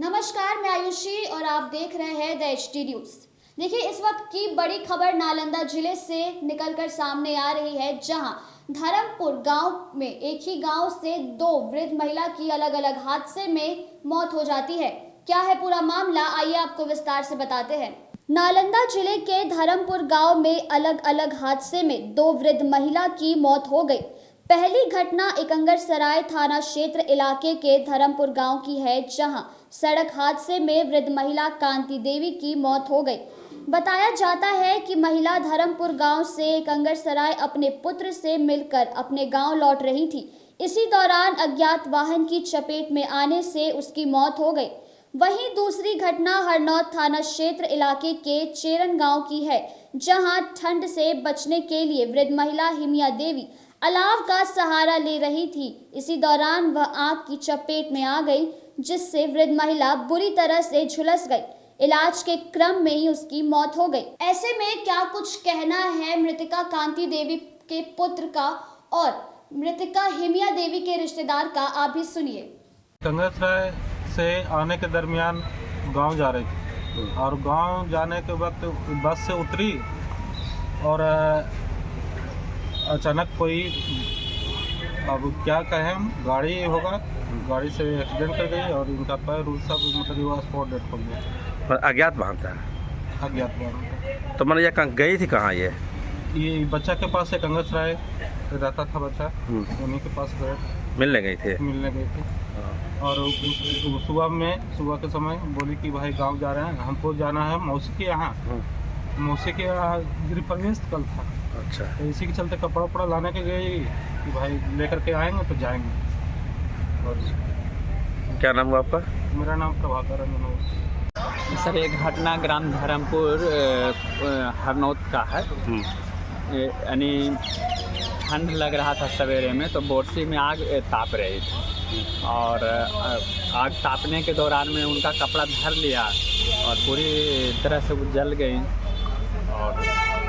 नमस्कार, मैं आयुषी और आप देख रहे हैं द HD न्यूज। देखिए, इस वक्त की बड़ी खबर नालंदा जिले से निकलकर सामने आ रही है, जहां धर्मपुर गांव में एक ही गांव से दो वृद्ध महिला की अलग अलग हादसे में मौत हो जाती है। क्या है पूरा मामला, आइए आपको विस्तार से बताते हैं। नालंदा जिले के धर्मपुर गांव में अलग अलग हादसे में दो वृद्ध महिला की मौत हो गई। पहली घटना एकंगरसराय थाना क्षेत्र इलाके के धर्मपुर गांव की है, जहां सड़क हादसे में वृद्ध महिला कांति देवी की मौत हो गई। बताया जाता है कि महिला धर्मपुर गांव से एकंगरसराय अपने पुत्र से मिलकर अपने गांव लौट रही थी। इसी दौरान अज्ञात वाहन की चपेट में आने से उसकी मौत हो गई। वहीं दूसरी घटना हरनौत थाना क्षेत्र इलाके के चेरन गांव की है, जहां ठंड से बचने के लिए वृद्ध महिला हिमिया देवी अलाव का सहारा ले रही थी। इसी दौरान वह आग की चपेट में आ गई, जिससे वृद्ध महिला बुरी तरह से झुलस गई। इलाज के क्रम में ही उसकी मौत हो गई। ऐसे में क्या कुछ कहना है मृतका कांति देवी के पुत्र का और मृतका हिमिया देवी के रिश्तेदार का, आप भी सुनिए। कंगसराय से आने के दरमियान गांव जा रही थी और गांव जाने के वक्त बस से उतरी और अचानक कोई, अब क्या कहें, गाड़ी होगा, गाड़ी से एक्सीडेंट कर गई और इनका पैर उल सब मतलब स्पॉट डेथ हो गया। अज्ञात वाहन था। अज्ञात वाहन। तो मैंने ये गई थी कहाँ ये बच्चा के पास से कंगसराय रहता था बच्चा, उन्हीं के पास गए, मिलने गई थी। और सुबह के समय बोली कि भाई गांव जा रहे हैं, हमको जाना है मौसी के यहाँ। मौसी के यहाँ गृह प्रवेश कल था। अच्छा। तो इसी के चलते कपड़ा उपड़ा लाने के गए कि भाई लेकर के आएंगे तो जाएंगे। और क्या नाम हुआ आपका? मेरा नाम प्रभाकर है। सर, एक घटना ग्राम धर्मपुर हरनौत का है। यानी ठंड लग रहा था सवेरे में, तो बोरसी में आग ताप रही थी और आग तापने के दौरान में उनका कपड़ा धर लिया और पूरी तरह से वो जल गई और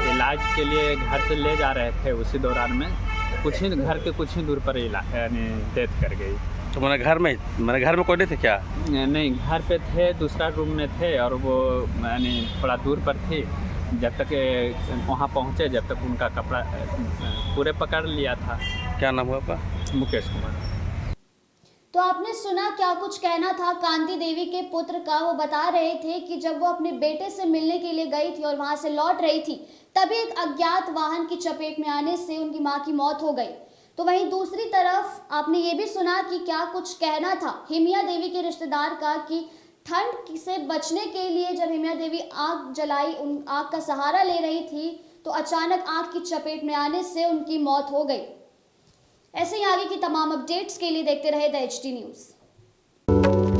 इलाज के लिए घर से ले जा रहे थे। उसी दौरान में घर के कुछ ही दूर पर यानी डेथ कर गई। तो मैंने घर में कोई नहीं थे क्या? नहीं, घर पे थे, दूसरा रूम में थे और वो यानी थोड़ा दूर पर थी। जब तक वहाँ पहुँचे, जब तक उनका कपड़ा पूरे पकड़ लिया था। क्या नाम हुआ आपका? मुकेश कुमार। तो आपने सुना क्या कुछ कहना था कांति देवी के पुत्र का। वो बता रहे थे कि जब वो अपने बेटे से मिलने के लिए गई थी और वहां से लौट रही थी, तभी एक अज्ञात वाहन की चपेट में आने से उनकी मां की मौत हो गई। तो वहीं दूसरी तरफ आपने ये भी सुना कि क्या कुछ कहना था हिमिया देवी के रिश्तेदार का कि ठंड से बचने के लिए जब हिमिया देवी आग जलाई, उन आग का सहारा ले रही थी, तो अचानक आग की चपेट में आने से उनकी मौत हो गई। ऐसे ही आगे की तमाम अपडेट्स के लिए देखते रहे द HD न्यूज।